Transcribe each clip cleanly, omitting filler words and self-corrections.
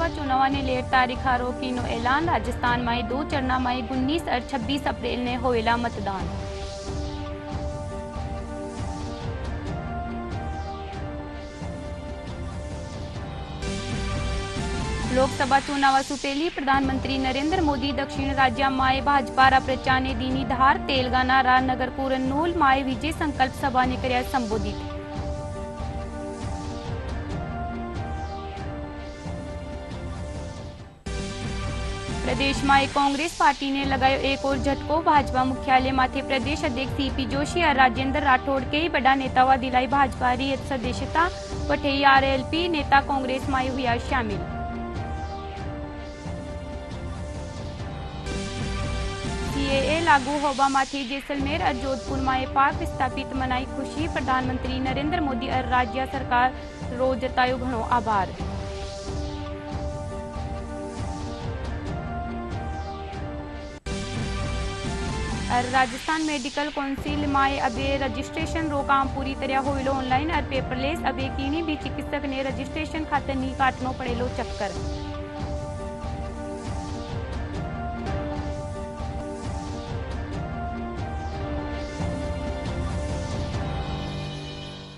लोकसभा चुनाव ने लेट तारीख रोकीनो ऐलान। राजस्थान में 2 चरण में 19 और 26 अप्रैल ने होएला मतदान। लोकसभा चुनाव से पहले प्रधानमंत्री नरेंद्र मोदी दक्षिण राज्य में भाजपा प्रचार ने दीनी धार। तेलंगाना रा नगर कुरनूल में विजय संकल्प सभा ने कराया संबोधित। प्रदेश में कांग्रेस पार्टी ने लगायो एक और झटको। भाजपा मुख्यालय माथे प्रदेश अध्यक्ष सीपी जोशी और राजेंद्र राठौड़ के बड़ा नेता व दिलाई भाजपा री सदस्यता। पठेई आरएलपी नेता कांग्रेस में हुआ शामिल। सीएए लागू होबा माथे जैसलमेर और जोधपुर में पाक विस्थापित मनाई खुशी। प्रधानमंत्री नरेंद्र मोदी और राज्य सरकार रो जतायो घणो आभार। और राजस्थान मेडिकल काउंसिल में अबे रजिस्ट्रेशन रो काम पूरी तरह होइलो ऑनलाइन और पेपरलेस। अबे किनी भी चिकित्सक ने रजिस्ट्रेशन खातिर नहीं काटनो पड़ेलो चक्कर।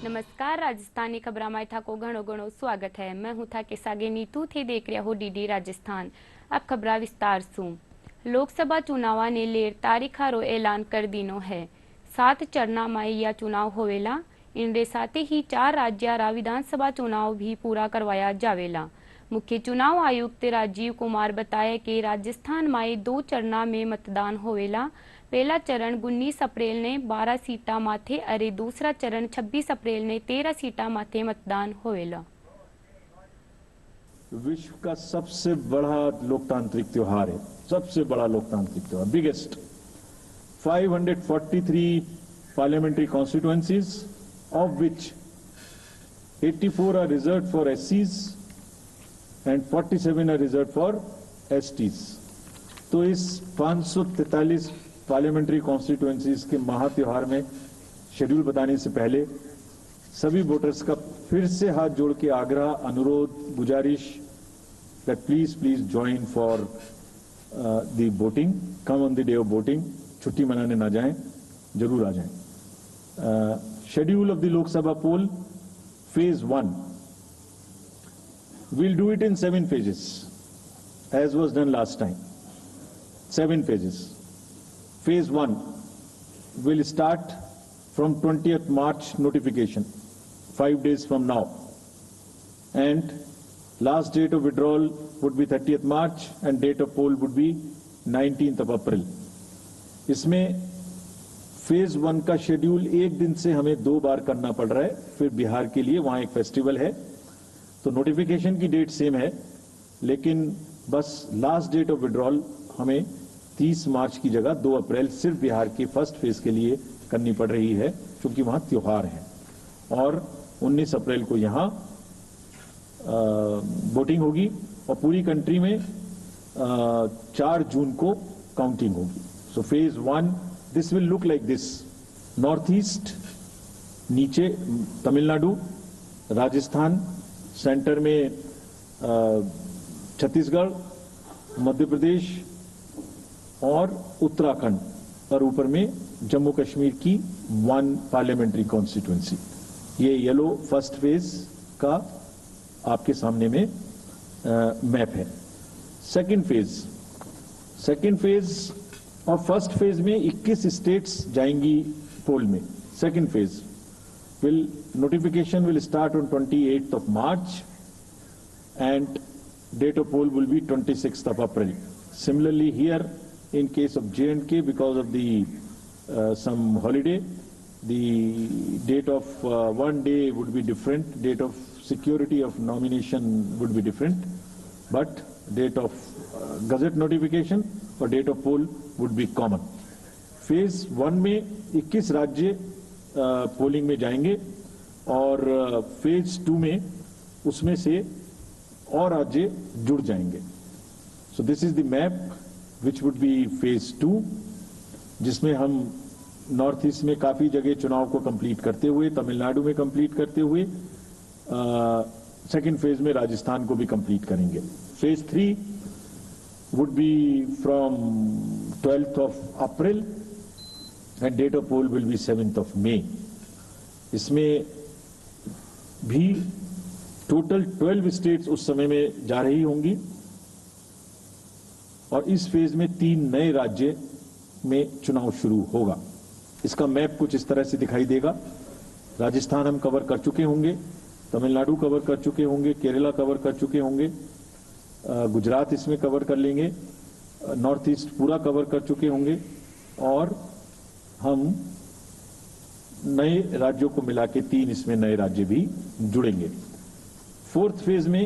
नमस्कार, राजस्थानी खबरा में था को घणो घणो स्वागत है। मैं हूं था के सागे नीतू थे देख रहे हो डीडी राजस्थान। अब खबरा विस्तार से। लोकसभा चुनाव ने लेट तारीख रो ऐलान कर दीनो है। 7 चरण में यह चुनाव होवेला। इनके साथ ही 4 राज्य रा विधानसभा चुनाव भी पूरा करवाया जावेला। मुख्य चुनाव आयुक्त राजीव कुमार बताया कि राजस्थान में 2 चरण में मतदान होवेला। पहला चरण 19 अप्रैल ने 12 सीटा माथे और दूसरा चरण 26 अप्रैल ने 13 सीटा माथे मतदान होवेला। विश्व का सबसे बड़ा लोकतांत्रिक त्योहार है, सबसे बड़ा लोकतांत्रिक त्योहार, biggest. 543 parliamentary constituencies, of which 84 are reserved for एससीज and 47 are reserved for STs. तो इस 543 पार्लियामेंट्री कॉन्स्टिट्यूएंसीज के महात्योहार में शेड्यूल बताने से पहले सभी वोटर्स का फिर से हाथ जोड़ के आग्रह, अनुरोध, गुजारिश that please join for the voting, come on the day of voting, छुट्टी मनाने ना जाएं, जरूर आ जाएं। Schedule of the Lok Sabha poll, phase 1, we'll do it in 7 phases, as was done last time. 7 phases. Phase 1 will start from 20th March notification, 5 days from now, and last date of withdrawal would be 30th March and date of poll would be 19th of April. इसमें phase 1 का schedule एक दिन से हमें 2 बार करना पड़ रहा है। फिर बिहार के लिए वहां एक फेस्टिवल है, तो नोटिफिकेशन की डेट सेम है, लेकिन बस लास्ट डेट ऑफ विड्रॉल हमें 30 मार्च की जगह 2 अप्रैल सिर्फ बिहार के फर्स्ट फेज के लिए करनी पड़ रही है, क्योंकि वहां त्योहार है। और 19 अप्रैल को यहां वोटिंग होगी और पूरी कंट्री में 4 जून को काउंटिंग होगी। So phase 1 this will look like this. North east नीचे तमिलनाडु, राजस्थान, सेंटर में छत्तीसगढ़, मध्य प्रदेश और उत्तराखंड, और ऊपर में जम्मू कश्मीर की 1 पार्लियामेंट्री कॉन्स्टिट्यूएंसी। ये येलो फर्स्ट फेज का आपके सामने में मैप है। सेकंड फेज और फर्स्ट फेज में 21 स्टेट्स जाएंगी पोल में। Second phase notification will start on 28th of March and date of poll will be 26th of April. Similarly here in case of J&K, because of the some holiday, the date of one day would be different, date of security of nomination would be different, but date of gazette notification और date of poll would be common. Phase 1 में 21 राज्य polling में जाएंगे और phase 2 में उसमें से और राज्य जुड़ जाएंगे. So this is the map which would be phase 2, जिसमें हम नॉर्थ ईस्ट में काफी जगह चुनाव को कंप्लीट करते हुए, तमिलनाडु में कंप्लीट करते हुए सेकेंड फेज में राजस्थान को भी कंप्लीट करेंगे. Phase 3 would be from 12th of April and date of poll will be 7th of May. इसमें भी टोटल 12 स्टेट्स उस समय में जा रही होंगी और इस फेज में 3 नए राज्य में चुनाव शुरू होगा। इसका मैप कुछ इस तरह से दिखाई देगा। राजस्थान हम कवर कर चुके होंगे, तमिलनाडु कवर कर चुके होंगे, केरला कवर कर चुके होंगे, गुजरात इसमें कवर कर लेंगे, नॉर्थ ईस्ट पूरा कवर कर चुके होंगे और हम नए राज्यों को मिला के 3 इसमें नए राज्य भी जुड़ेंगे। 4th फेज में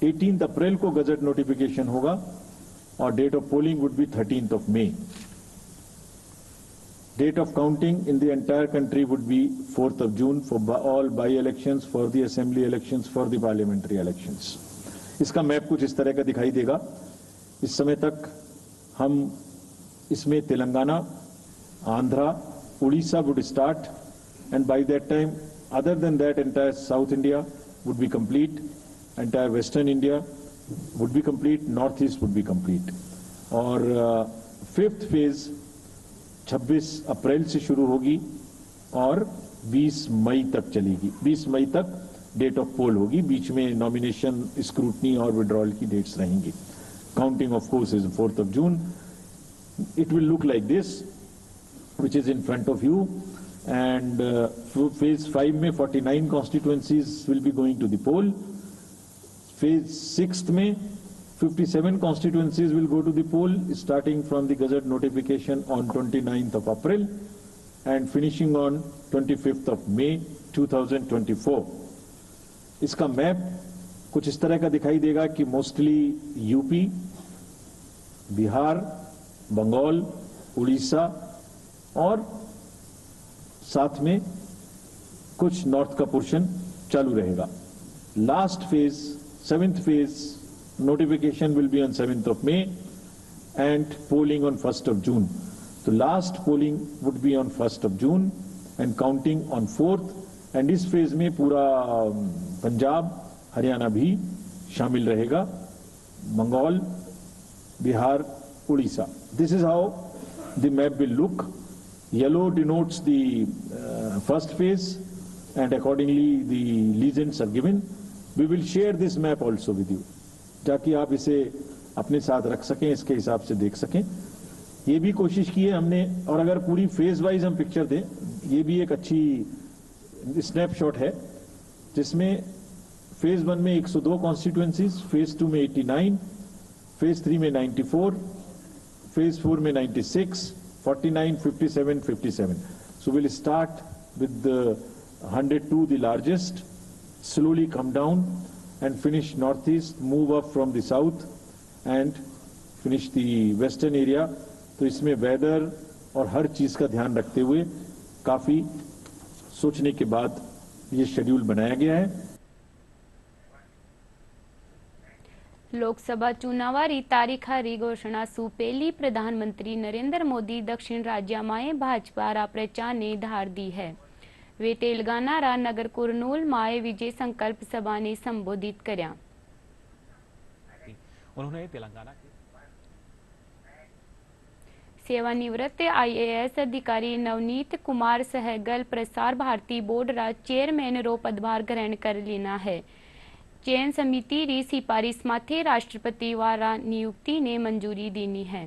18 अप्रैल को गजट नोटिफिकेशन होगा और date of polling would be 13th of May. Date of counting in the entire country would be 4th of June for all by-elections, for the assembly elections, for the parliamentary elections. इसका map कुछ इस तरह का दिखाई देगा। इस समय तक हम इसमें Telangana, Andhra, Orissa would start and by that time other than that entire South India would be complete, entire Western India would be complete, Northeast would be complete. और 5th फेज 26 अप्रैल से शुरू होगी और 20 मई तक चलेगी। 20 मई तक डेट ऑफ पोल होगी, बीच में नॉमिनेशन, स्क्रूटनी और विड्रॉल की डेट्स रहेंगी। Counting of course is 4th of June. It will look like this, which is in front of you, and phase 5 में 49 constituencies will be going to the poll. Phase 6th में 57 constituencies will go to the poll, starting from the Gazette notification on 29th of April and finishing on 25th of May 2024. इसका map कुछ इस तरह का दिखाई देगा कि mostly UP, Bihar, Bengal, Orissa और साथ में कुछ नॉर्थ का पोर्शन चालू रहेगा। Last phase 7th phase notification will be on 7th of May and polling on 1st of June. So last polling would be on 1st of June and counting on 4th, and इस phase में पूरा पंजाब, हरियाणा भी शामिल रहेगा, Bengal, Bihar, Orissa. This is how the map will look. Yellow denotes the first phase and accordingly the legends are given. We will share this map also with you, ताकि आप इसे अपने साथ रख सकें, इसके हिसाब से देख सकें. ये भी कोशिश की है हमने, और अगर पूरी फेज वाइज हम पिक्चर दें, ये भी एक अच्छी स्नैपशॉट है, जिसमें फेज 1 में 102 कॉन्स्टिट्यूएंसीज, फेज 2 में 89, फेज 3 में 94, फेज 4 में 96, 49, 57, 57. So we'll start with the 102, the largest, slowly come down and finish northeast, move up from the south and finish the western area. तो इसमें वेदर और हर चीज का ध्यान रखते हुए काफी सोचने के बाद ये शेड्यूल बनाया गया है. લોકસભા ચુનાવની તારીખની ઘોષણા સુપેલી પ્રધાનમંત્રી નરેન્દ્ર મોદી દક્ષિણ રાજ્યમાં ભાજપા પ્રચારને ધાર दी है. वे तेलंगाना नगर कुरनूल माए विजय संकल्प सभा ने संबोधित કર્યા. उन्होंने तेलंगाना के सेवानिवृत्त IAS अधिकारी नवनीत कुमार सहगल प्रसार भारती बोर्ड रा चेयरमैन रो पदभार ग्रहण कर लेना है. चयन समिति री सिफारिश माथे राष्ट्रपति वारा नियुक्ति ने मंजूरी देनी है.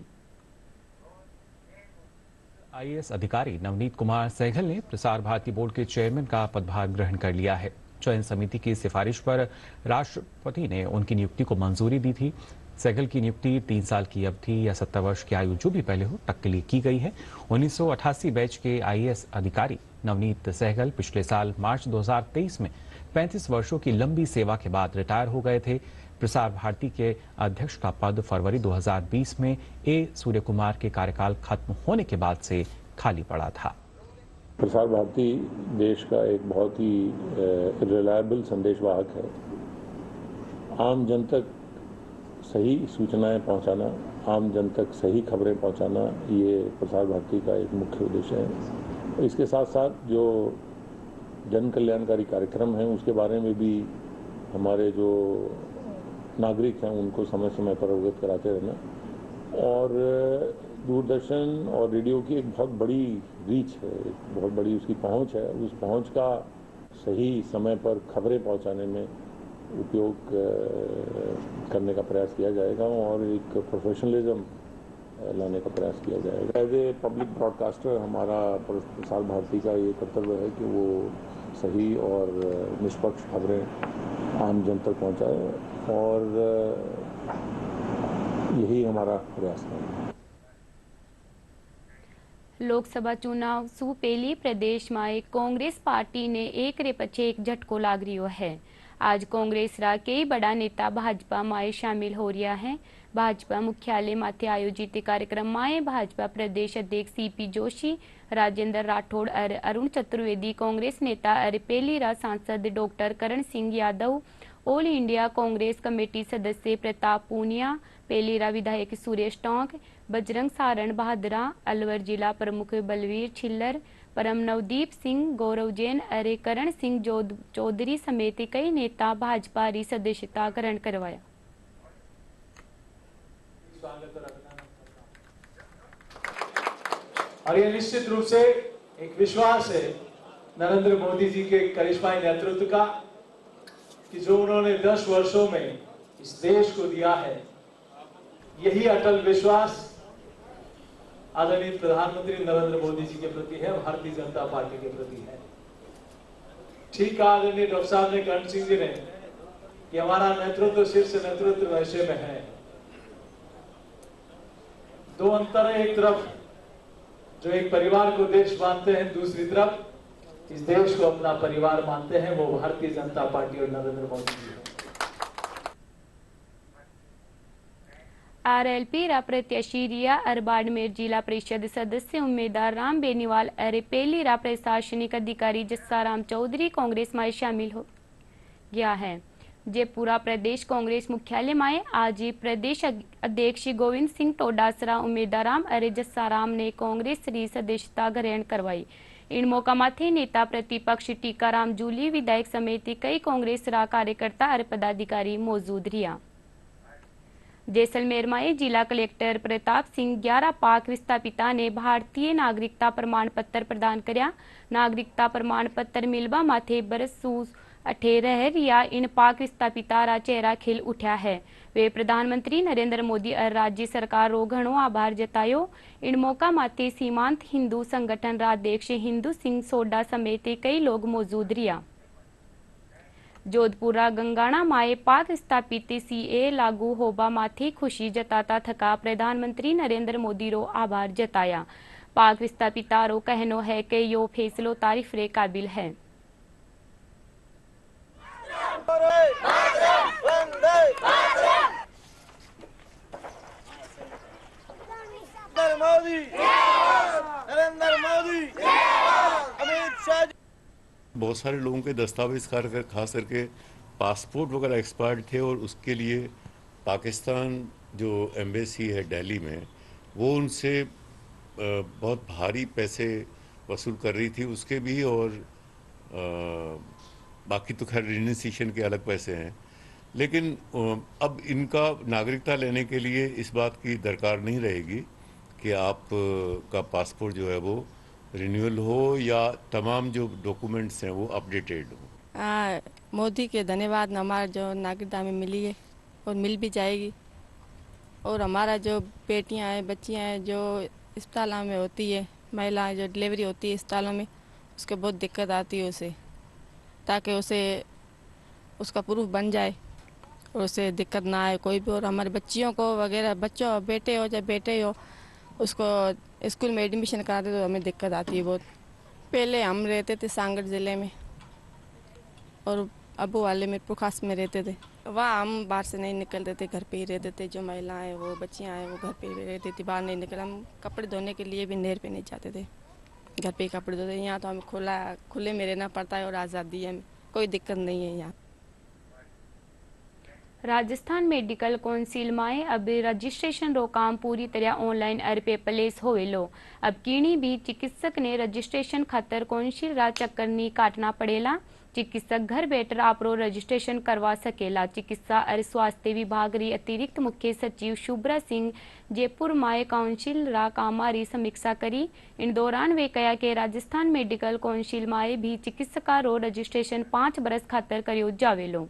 IAS अधिकारी नवनीत कुमार सहगल ने प्रसार भारती बोर्ड के चेयरमैन का पदभार ग्रहण कर लिया है. चयन समिति की सिफारिश पर राष्ट्रपति ने उनकी नियुक्ति को मंजूरी दी थी. सहगल की नियुक्ति 3 साल की अवधि या 70 वर्ष की आयु जो भी पहले हो तक के लिए की गई है. 1988 बैच के IAS अधिकारी नवनीत सहगल पिछले साल मार्च 2023 में 35 वर्षों की लंबी सेवा के बाद रिटायर हो गए थे. प्रसार भारती के अध्यक्ष का पद फरवरी 2020 में A सूर्य कुमार के कार्यकाल खत्म होने के बाद से खाली पड़ा था. प्रसार भारती देश का एक बहुत ही रिलायबल संदेशवाहक है. आम जन तक सही सूचनाएं पहुंचाना, आम जन तक सही खबरें पहुंचाना, ये प्रसार भारती का एक मुख्य उद्देश्य है. इसके साथ साथ जो जन कल्याणकारी कार्यक्रम हैं उसके बारे में भी हमारे जो नागरिक हैं उनको समय समय पर अवगत कराते रहना। और दूरदर्शन और रेडियो की एक बहुत बड़ी रीच है, एक बहुत बड़ी उसकी पहुंच है। उस पहुंच का सही समय पर खबरें पहुंचाने में उपयोग करने का प्रयास किया जाएगा और एक प्रोफेशनलिज्म लाने का प्रयास किया जाएगा। एज ए पब्लिक ब्रॉडकास्टर हमारा प्रसार भारती का ये कर्तव्य है कि वो सही और निष्पक्ष खबरें आम जन तक पहुंचाए और यही हमारा प्रयास है। લોકસભા ચુનાવ સુપેલી પ્રદેશમાં કોંગ્રેસ પાર્ટીને એક રે પછી એક ઝટકો લાગ રહ્યો है। आज कांग्रेस रा कई बड़ा नेता भाजपा में शामिल हो रहा है। भाजपा मुख्यालय माथे आयोजित कार्यक्रम में भाजपा प्रदेश अध्यक्ष सीपी जोशी, राजेंद्र राठौड़ और अरुण चतुर्वेदी, कांग्रेस नेता और पहली रा सांसद doctor Karan Singh Yadav, all India Congress committee सदस्य प्रताप पूनिया, पेलीरा विधायक सुरेश टोंक, बजरंग सारण बहादुरा, अलवर जिला प्रमुख बलवीर छिल्लर, परम नवदीप सिंह, गौरव जैन और करण सिंह चौधरी समेत कई नेता भाजपा री सदस्यता ग्रहण करवाया। और ये निश्चित रूप से एक विश्वास है नरेंद्र मोदी जी के करिश्माई नेतृत्व का कि जो उन्होंने 10 वर्षों में इस देश को दिया है, यही अटल विश्वास आदरणीय प्रधानमंत्री नरेंद्र मोदी जी के प्रति है, भारतीय जनता पार्टी के प्रति है। ठीक कहा आदरणीय डॉक्टर साहब ने, करण सिंह जी ने, कि हमारा नेतृत्व शीर्ष नेतृत्व ऐसे में है। दो अंतर है, एक तरफ जो एक परिवार को देश मानते हैं, दूसरी तरफ इस देश को अपना परिवार मानते हैं, वो भारतीय जनता पार्टी और नरेंद्र मोदी जी है। आरएलपी रा प्रत्याशी रिया और बाड़मेर जिला परिषद सदस्य उम्मीदवार राम बेनीवाल और पहली रा प्रशासनिक अधिकारी जस्साराम चौधरी कांग्रेस में शामिल हो गया है। जयपुरा प्रदेश कांग्रेस मुख्यालय में आज प्रदेश अध्यक्ष गोविंद सिंह टोडासरा उम्मीदवार राम और जस्साराम ने कांग्रेस री सदस्यता ग्रहण करवाई। इन मौका माथे नेता प्रतिपक्ष टीकाराम जूली, विधायक समेत कई कांग्रेस रा कार्यकर्ता और पदाधिकारी मौजूद रिया। जैसलमेर में जिला कलेक्टर प्रताप सिंह 11 पाक विस्थापिता ने भारतीय नागरिकता प्रमाण पत्र प्रदान करया। नागरिकता प्रमाण पत्र मिलवा माथे बरसूस अठे रह रिया इन पाक विस्थापिता रा चेहरा खिल उठा है। वे प्रधानमंत्री नरेंद्र मोदी और राज्य सरकार रो घणो आभार जतायो। इन मौका माथे सीमांत हिंदू संगठन रा अध्यक्ष हिंदू सिंह सोडा समेत कई लोग मौजूद रिया। जोधपुरा गंगाणा माए पाक विस्थापित सीए लागू होबा माथे खुशी जताता थका प्रधानमंत्री नरेंद्र मोदी रो आभार जताया। पाक विस्थापिता रो कहनो है कि यो फैसलो तारीफ रे काबिल है। बहुत सारे लोगों के दस्तावेज खास करके पासपोर्ट वगैरह एक्सपायर्ड थे और उसके लिए पाकिस्तान जो एम्बेसी है दिल्ली में वो उनसे बहुत भारी पैसे वसूल कर रही थी उसके भी, और बाकी तो खैर रिन्यूसिएशन के अलग पैसे हैं। लेकिन अब इनका नागरिकता लेने के लिए इस बात की दरकार नहीं रहेगी कि आप का पासपोर्ट जो है वो रिन्यूअल हो या तमाम जो डॉक्यूमेंट्स हैं वो अपडेटेड हो। मोदी के धन्यवाद, हमारा जो नागरिकता में मिली है और मिल भी जाएगी। और हमारा जो बेटियां हैं, बच्चियां हैं जो अस्पताल में होती है, महिलाएं जो डिलीवरी होती है अस्पतालों में, उसके बहुत दिक्कत आती है उसे, ताकि उसे उसका प्रूफ बन जाए और उसे दिक्कत ना आए कोई भी। और हमारे बच्चियों को वगैरह, बच्चों बेटे हो चाहे बेटे हो, उसको स्कूल में एडमिशन कराते तो हमें दिक्कत आती है बहुत। पहले हम रहते थे सांगड़ ज़िले में और अबू वाले मीरपुर खास में रहते थे। वहाँ हम बाहर से नहीं निकलते थे, घर पे ही रहते थे। जो महिलाएं वो बच्चियां हैं वो घर पे ही रहती थी, बाहर नहीं निकल। हम कपड़े धोने के लिए भी नहर पे नहीं जाते थे, घर पे ही कपड़े धोते। यहाँ तो हमें खुले में रहना पड़ता है और आज़ादी है, कोई दिक्कत नहीं है यहाँ। राजस्थान मेडिकल काउंसिल में अब रजिस्ट्रेशन रो काम पूरी तरह ऑनलाइन और पेपरलेस होवेलो। अब किणी भी चिकित्सक ने रजिस्ट्रेशन खातर काउंसिल रा चक्कर नहीं काटना पड़ेला। चिकित्सक घर बैठे आपरो रजिस्ट्रेशन करवा सकेला। चिकित्सा और स्वास्थ्य विभाग री अतिरिक्त मुख्य सचिव शुभ्रा सिंह जयपुर माए काउंसिल रा कामारी समीक्षा करी। इन दौरान वे कहा कि राजस्थान मेडिकल काउंसिल माए भी चिकित्सका रो रजिस्ट्रेशन 5 बरस खातर करियो जावेलो।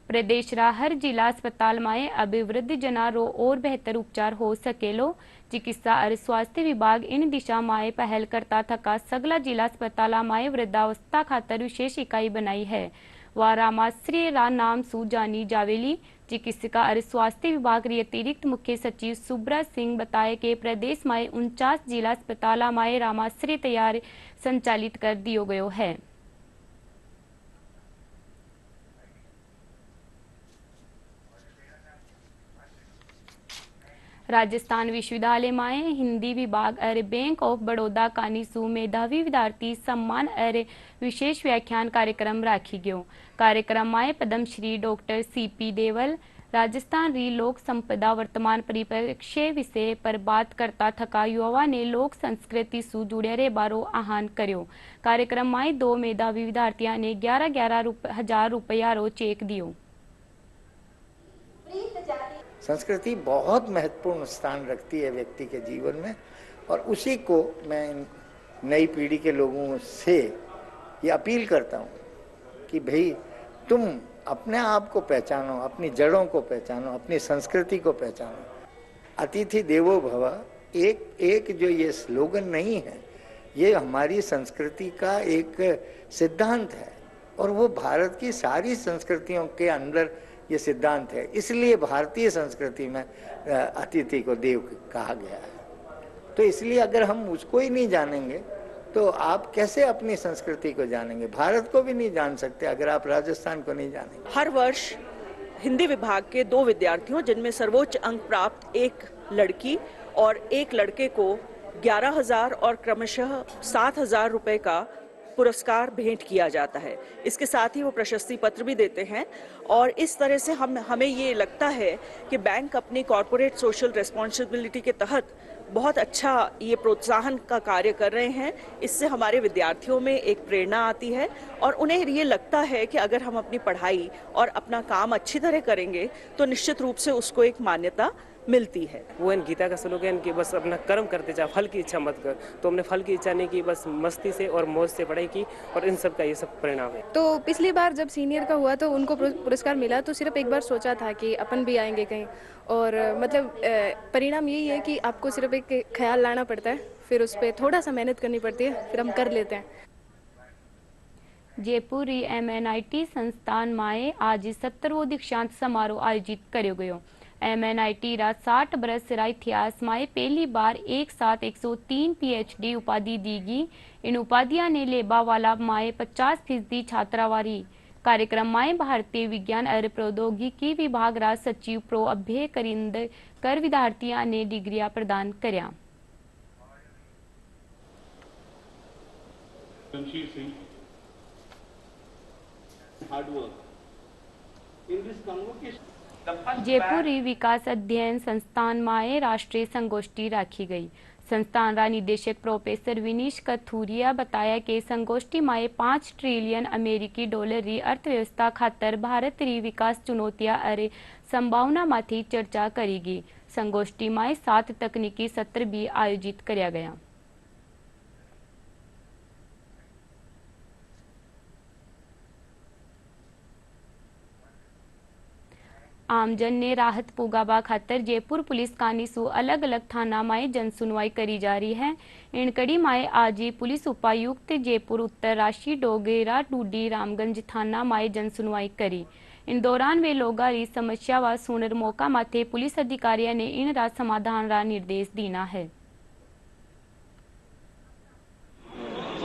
प्रदेश रा हर जिला अस्पताल में अब वृद्ध जना रो और बेहतर उपचार हो सकेलो। चिकित्सा और स्वास्थ्य विभाग इन दिशा में पहल करता थका सगला जिला अस्पताल में वृद्धावस्था खातर विशेष इकाई बनाई है। वह रामाश्री रा नाम सु जानी जावेली। चिकित्सा और स्वास्थ्य विभाग री अतिरिक्त मुख्य सचिव सुब्रा सिंह बताए कि प्रदेश में 49 जिला अस्पताल में रामाश्री तैयार संचालित कर दियो गयो है। राजस्थान विश्वविद्यालय में हिंदी विभाग और बैंक ऑफ बड़ौदा कानीसू मेधावी विद्यार्थी सम्मान और विशेष व्याख्यान कार्यक्रम राखी गयो। कार्यक्रम में पद्मश्री डॉक्टर CP देवल राजस्थान री लोक संपदा वर्तमान परिप्रेक्ष्य विषय पर बात करता थका युवा ने लोक संस्कृति सु जुड़े रे बारो आह्वान कर्यो। कार्यक्रम में 2 मेधावी विद्यार्थियों ने 11,000 रुपया रो चेक दियो। संस्कृति बहुत महत्वपूर्ण स्थान रखती है व्यक्ति के जीवन में, और उसी को मैं नई पीढ़ी के लोगों से ये अपील करता हूँ कि भाई तुम अपने आप को पहचानो, अपनी जड़ों को पहचानो, अपनी संस्कृति को पहचानो। अतिथि देवो भव एक जो ये स्लोगन नहीं है, ये हमारी संस्कृति का एक सिद्धांत है और वो भारत की सारी संस्कृतियों के अंदर ये सिद्धांत है। इसलिए भारतीय संस्कृति में अतिथि को देव कहा गया है। तो इसलिए अगर हम उसको ही नहीं जानेंगे तो आप कैसे अपनी संस्कृति को जानेंगे? भारत को भी नहीं जान सकते अगर आप राजस्थान को नहीं जानेंगे। हर वर्ष हिंदी विभाग के 2 विद्यार्थियों, जिनमें सर्वोच्च अंक प्राप्त एक लड़की और एक लड़के को 11,000 और क्रमशः 7,000 रुपए का पुरस्कार भेंट किया जाता है। इसके साथ ही वो प्रशस्ति पत्र भी देते हैं और इस तरह से हमें ये लगता है कि बैंक अपनी कॉर्पोरेट सोशल रिस्पॉन्सिबिलिटी के तहत बहुत अच्छा ये प्रोत्साहन का कार्य कर रहे हैं। इससे हमारे विद्यार्थियों में एक प्रेरणा आती है और उन्हें ये लगता है कि अगर हम अपनी पढ़ाई और अपना काम अच्छी तरह करेंगे तो निश्चित रूप से उसको एक मान्यता मिलती है। वो इन गीता का स्लोगन कि बस अपना कर्म करते जा, फल की इच्छा मत कर। तो हमने फल की इच्छा नहीं की, बस मस्ती से और मौज से पढ़ाई की और इन सब का ये सब परिणाम है। तो पिछली बार जब सीनियर का हुआ तो उनको पुरस्कार मिला, तो सिर्फ एक बार सोचा था कि अपन भी आएंगे कहीं, और मतलब परिणाम यही है कि आपको सिर्फ एक ख्याल लाना पड़ता है, फिर उस पर थोड़ा सा मेहनत करनी पड़ती है, फिर हम कर लेते हैं। जयपुर MNIT संस्थान में आज 17वां दीक्षांत समारोह आयोजित करो गयो। MNIT रा 60 बरस रा इतिहास में पहली बार एक साथ 103 PhD उपाधि दी गई। इन उपाधियां ने लेबा वाला माए 50% छात्रावारी। कार्यक्रम में भारतीय विज्ञान और प्रौद्योगिकी विभाग रा सचिव प्रो अभय करिंद कर विद्यार्थियों ने डिग्रियां प्रदान कर्या। जयपुर विकास अध्ययन संस्थान में राष्ट्रीय संगोष्ठी राखी गई। संस्थान रा निदेशक प्रोफेसर विनीश कथूरिया बताया कि संगोष्ठी में 5 ट्रिलियन अमेरिकी डॉलर री अर्थव्यवस्था खातर भारत री विकास चुनौतियां और संभावना माथी चर्चा करेगी। संगोष्ठी में 7 तकनीकी सत्र भी आयोजित किया गया। आमजन ने राहत पुगाबा खातर जयपुर पुलिस कानीसू अलग अलग थाना में जन सुनवाई करी जा रही है। इन कड़ी में आज पुलिस उपायुक्त जयपुर उत्तर राशि डोगेरा टूडी रामगंज थाना में जन सुनवाई करी। इन दौरान वे लोगा री समस्या व सुनर मौका माथे पुलिस अधिकारियों ने इन रा समाधान रा निर्देश दीना है।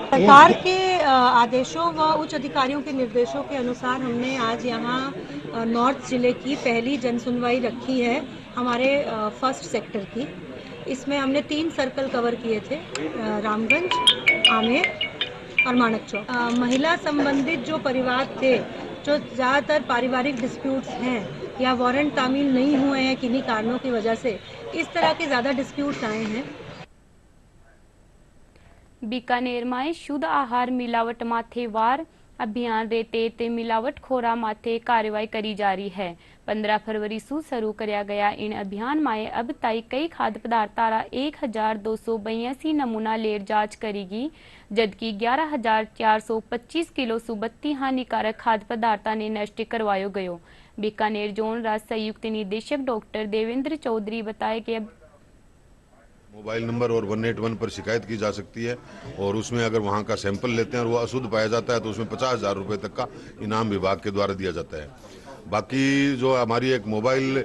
सरकार के आदेशों व उच्च अधिकारियों के निर्देशों के अनुसार हमने आज यहाँ नॉर्थ जिले की पहली जनसुनवाई रखी है, हमारे फर्स्ट सेक्टर की। इसमें हमने 3 सर्कल कवर किए थे, रामगंज, आमेर और माणक चौक। महिला संबंधित जो परिवार थे, जो ज़्यादातर पारिवारिक डिस्प्यूट्स हैं या वारंट तामील नहीं हुए हैं किन्हीं कारणों की वजह से, इस तरह के ज़्यादा डिस्प्यूट्स आए हैं। बीकानेर में शुद्ध आहार मिलावट माथे वार अभियान रेते ते मिलावटखोरा माथे कार्रवाई करी जा रही है। 15 फरवरी से शुरू कराया गया इन अभियान में अब तक कई खाद्य पदार्थारा 1282 नमूना लेर जांच करेगी, जबकि 11,425 किलो सु 32 हानिकारक खाद्य पदार्थों ने नष्ट करवायो गयो। बीकानेर जोन राज्य संयुक्त निदेशक डॉक्टर देवेंद्र चौधरी बताए कि मोबाइल नंबर और 181 पर शिकायत की जा सकती है और उसमें अगर वहां का सैंपल लेते हैं और वो अशुद्ध पाया जाता है तो उसमें 50,000 रुपए तक का इनाम विभाग के द्वारा दिया जाता है। बाकी जो हमारी एक मोबाइल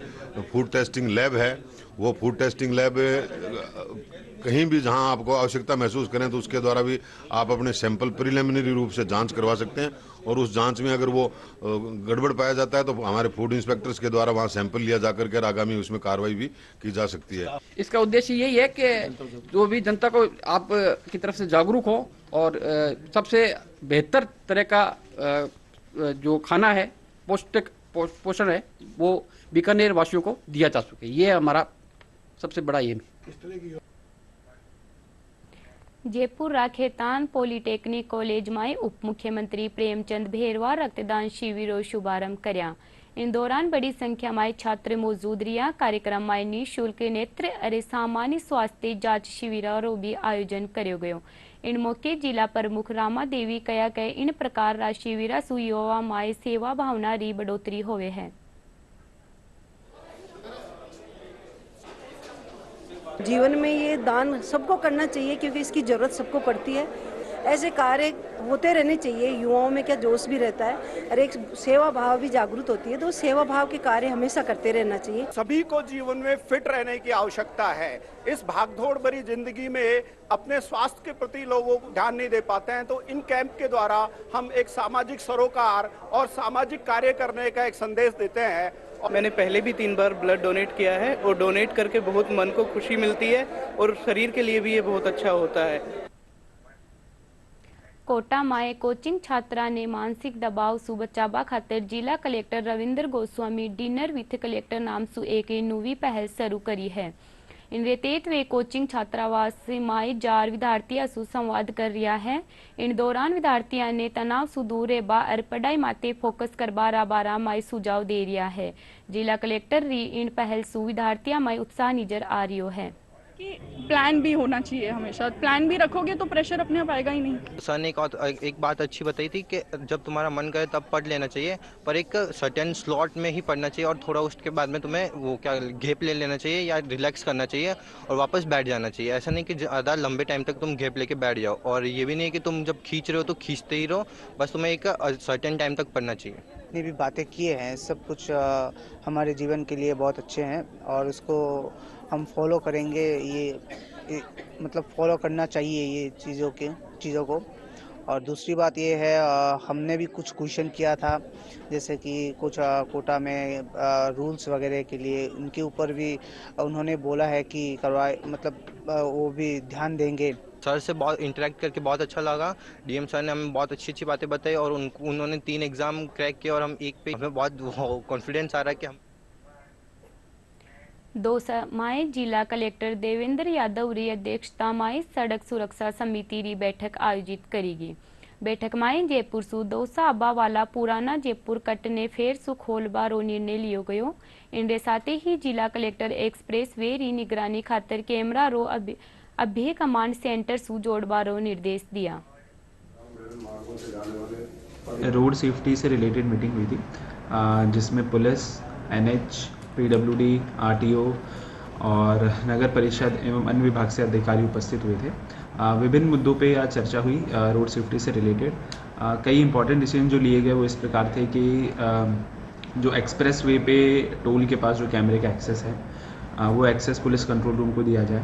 फूड टेस्टिंग लैब है, वो फूड टेस्टिंग लैब कहीं भी जहां आपको आवश्यकता महसूस करें तो उसके द्वारा भी आप अपने सैंपल प्रिलिमिनरी रूप से जांच करवा सकते हैं और उस जांच में अगर वो गड़बड़ पाया जाता है तो हमारे फूड इंस्पेक्टर्स के द्वारा वहां सैंपल लिया जाकर के आगामी उसमें कार्रवाई भी की जा सकती है। इसका उद्देश्य यही है कि जो भी जनता को आप की तरफ से जागरूक हो और सबसे बेहतर तरह का जो खाना है, पौष्टिक पोषण है, वो बीकानेर वासियों को दिया जा सके, ये हमारा सबसे बड़ा एम है। जयपुर राखेतान पॉलिटेक्निक कॉलेज में उप मुख्यमंत्री प्रेमचंद भेरवा रक्तदान शिविरों शुभारंभ करया। इन दौरान बड़ी संख्या में छात्र मौजूद रिया। कार्यक्रम में निःशुल्क नेत्र और सामान्य स्वास्थ्य जांच शिविरों भी आयोजन करो गयो। इन मौके जिला प्रमुख रामा देवी कया के इन प्रकार शिविर सु युवा में सेवा भावना री बढ़ोतरी होवे है। जीवन में ये दान सबको करना चाहिए क्योंकि इसकी जरूरत सबको पड़ती है। ऐसे कार्य होते रहने चाहिए, युवाओं में क्या जोश भी रहता है और एक सेवा भाव भी जागृत होती है, तो सेवा भाव के कार्य हमेशा करते रहना चाहिए। सभी को जीवन में फिट रहने की आवश्यकता है। इस भागदौड़ भरी जिंदगी में अपने स्वास्थ्य के प्रति लोगों को ध्यान नहीं दे पाते हैं, तो इन कैंप के द्वारा हम एक सामाजिक सरोकार और सामाजिक कार्य करने का एक संदेश देते हैं। मैंने पहले भी 3 बार ब्लड डोनेट किया है और डोनेट करके बहुत मन को खुशी मिलती है और शरीर के लिए भी ये बहुत अच्छा होता है। कोटा में कोचिंग छात्रा ने मानसिक दबाव सु बचावा खातिर जिला collector Ravindra Goswami dinner with collector नाम सु एक नवी पहल शुरू करी है। इन तहत वे कोचिंग छात्रावास में 4 विद्यार्थियों सु संवाद कर रहा है। इन दौरान विद्यार्थियों ने तनाव सु दूर रहबा और पढ़ाई माते फोकस करबा बारा में सुझाव दे रहा है। जिला कलेक्टर री इन पहल सु विद्यार्थियों में उत्साह नजर आ रही है कि प्लान भी होना चाहिए। हमेशा प्लान भी रखोगे तो प्रेशर अपने आप आएगा ही नहीं। सर ने एक बात अच्छी बताई थी कि जब तुम्हारा मन करे तब पढ़ लेना चाहिए, पर एक सर्टेन स्लॉट में ही पढ़ना चाहिए और थोड़ा उसके बाद में तुम्हें वो क्या गैप ले लेना चाहिए या रिलैक्स करना चाहिए और वापस बैठ जाना चाहिए। ऐसा नहीं कि ज़्यादा लंबे टाइम तक तुम गैप लेके बैठ जाओ, और ये भी नहीं कि तुम जब खींच रहे हो तो खींचते ही रहो, बस तुम्हें एक सर्टेन टाइम तक पढ़ना चाहिए। जितनी भी बातें किए हैं सब कुछ हमारे जीवन के लिए बहुत अच्छे हैं और उसको हम फॉलो करेंगे। ये मतलब फॉलो करना चाहिए ये चीज़ों को। और दूसरी बात ये है, हमने भी कुछ क्वेश्चन किया था, जैसे कि कुछ कोटा में रूल्स वगैरह के लिए, उनके ऊपर भी उन्होंने बोला है कि करवाए, मतलब वो भी ध्यान देंगे। सर से बहुत इंटरेक्ट करके बहुत अच्छा लगा। डीएम सर ने हमें बहुत अच्छी बातें बताई और उन्होंने 3 एग्ज़ाम क्रैक किए और हम एक पे, हमें बहुत कॉन्फिडेंस आ रहा है कि हम दौसा में जिला कलेक्टर देवेंद्र यादव की अध्यक्षता में सड़क सुरक्षा समिति की बैठक आयोजित करेगी। बैठक में जयपुर सु दौसा आबा वाला पुराना जयपुर कट ने फेर सु खोलबा रो निर्णय लियो गयो। इनके साथ ही जिला कलेक्टर एक्सप्रेस वे री निगरानी खातर कैमरा रो अभ्य कमांड सेंटर सु जोड़बा रो निर्देश दिया। रोड सेफ्टी से रिलेटेड मीटिंग हुई थी जिसमें पुलिस, एनएच, पीडब्ल्यूडी, आरटीओ और नगर परिषद एवं अन्य विभाग से अधिकारी उपस्थित हुए थे। विभिन्न मुद्दों पे आज चर्चा हुई रोड सेफ्टी से रिलेटेड। कई इंपॉर्टेंट डिसीजन जो लिए गए वो इस प्रकार थे कि जो एक्सप्रेस वे पे टोल के पास जो कैमरे का एक्सेस है वो एक्सेस पुलिस कंट्रोल रूम को दिया जाए।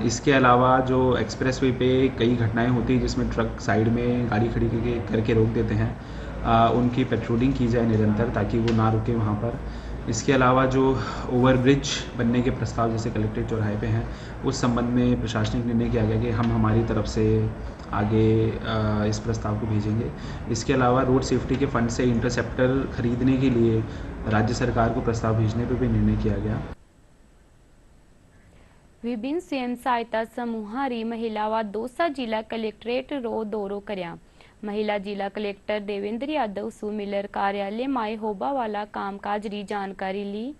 इसके अलावा जो एक्सप्रेस वे पे कई घटनाएं होती हैं जिसमें ट्रक साइड में गाड़ी खड़ी करके रोक देते हैं, उनकी पेट्रोलिंग की जाए निरंतर ताकि वो ना रुके वहाँ पर। इसके अलावा जो ओवरब्रिज बनने के प्रस्ताव जैसे कलेक्ट्रेट चौराहे पे हैं, उस संबंध में प्रशासनिक निर्णय किया गया कि हम हमारी तरफ से आगे इस प्रस्ताव को भेजेंगे। इसके अलावा रोड सेफ्टी के फंड से इंटरसेप्टर खरीदने के लिए राज्य सरकार को प्रस्ताव भेजने पर भी निर्णय किया गया। विभिन्न स्वयं सहायता समूह री महिलावा दौसा जिला कलेक्ट्रेट रो दौरो करया। महिला जिला कलेक्टर देवेंद्र यादव सु मिलर कार्यालय माए होबा वाला कामकाज री जानकारी ली।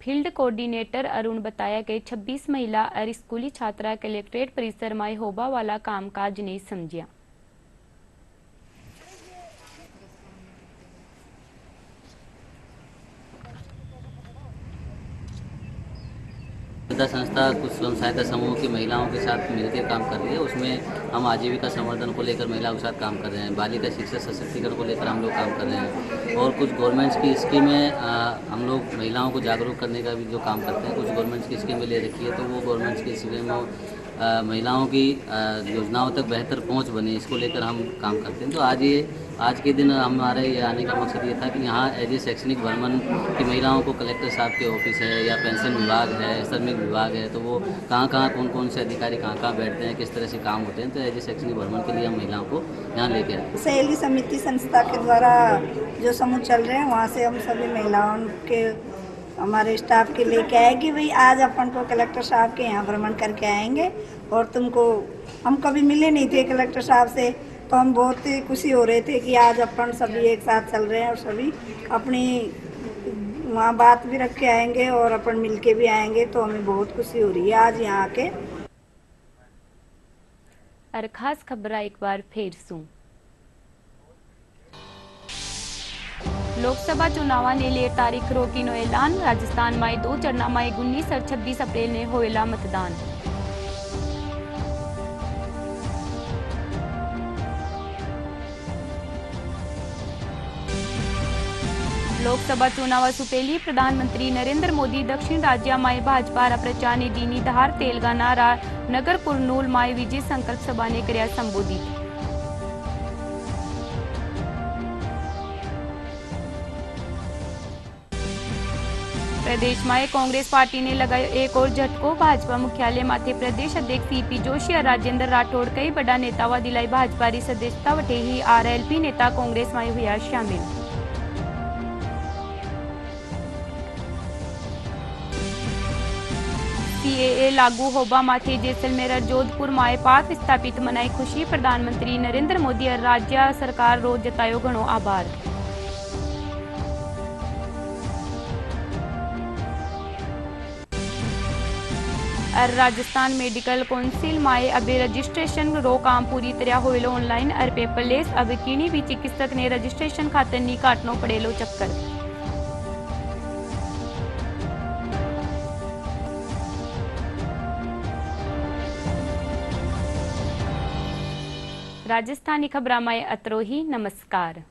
फील्ड कोऑर्डिनेटर अरुण बताया कि 26 महिला और स्कूली छात्रा कलेक्ट्रेट परिसर माए होबा वाला कामकाज नहीं समझिया। संस्था कुछ स्वयं सहायता समूह की महिलाओं के साथ मिलकर काम कर रही है। उसमें हम आजीविका संवर्धन को लेकर महिलाओं के साथ काम कर रहे हैं, बालिका शिक्षा सशक्तिकरण को लेकर हम लोग काम कर रहे हैं और कुछ गवर्नमेंट्स की स्कीमें हम लोग महिलाओं को जागरूक करने का भी जो काम करते हैं। कुछ गवर्नमेंट्स की स्कीमें ले रखी है तो वो गवर्नमेंट्स की स्कीमों महिलाओं की योजनाओं तक बेहतर पहुंच बने, इसको लेकर हम काम करते हैं। तो आज के दिन हमारे ये आने का मकसद ये था कि यहाँ एज ए शैक्षणिक भ्रमण की महिलाओं को कलेक्टर साहब के ऑफिस है या पेंशन विभाग है, श्रमिक विभाग है, तो वो कहाँ कौन से अधिकारी कहाँ बैठते हैं, किस तरह से काम होते हैं, तो एज ए शैक्षणिक भ्रमण के लिए हम महिलाओं को यहाँ लेके आए। सहेली समिति संस्था के द्वारा जो समूह चल रहे हैं वहाँ से हम सभी महिलाओं के हमारे स्टाफ के लेके आए कि भाई आज अपन को कलेक्टर साहब के यहाँ भ्रमण करके आएंगे और तुमको हम कभी मिले नहीं थे कलेक्टर साहब से, तो हम बहुत ही खुशी हो रहे थे कि आज अपन सभी एक साथ चल रहे हैं और सभी अपनी वहाँ बात भी रख के आएंगे और अपन मिल के भी आएंगे, तो हमें बहुत खुशी हो रही है आज यहाँ आके। और खास खबर एक बार फिर सुन। लोकसभा चुनाव ने ले तारीख रोकीनो ऐलान। राजस्थान में 2 चरणों में 19 और 26 अप्रैल ने होएला मतदान। लोकसभा चुनाव से पहले प्रधानमंत्री नरेंद्र मोदी दक्षिण राज्य में भाजपा प्रचार ने दीनी धार, तेलंगाना रा नगर कुरनूल में विजय संकल्प सभा ने किया संबोधित। प्रदेश में कांग्रेस पार्टी ने लगाया एक और झटको। भाजपा मुख्यालय माथे प्रदेश अध्यक्ष सीपी जोशी और राजेंद्र राठौड़ कई बड़ा नेतावा दिलाई भाजपा री सदस्यता वटे ही आरएलपी नेता कांग्रेस में हुआ शामिल। सीएए लागू होबा माथे जैसलमेर और जोधपुर में पाक विस्थापित मनाई खुशी। प्रधानमंत्री नरेंद्र मोदी और राज्य सरकार रो जतायो घणो आभार। और राजस्थान मेडिकल काउंसिल में अब रजिस्ट्रेशन रो काम पूरी तरह होलो ऑनलाइन और पेपरलेस। अब किन्हीं भी चिकित्सक ने रजिस्ट्रेशन खातर नहीं काटनो पड़ेलो चक्कर। राजस्थानी खबरां में अतरो ही। नमस्कार।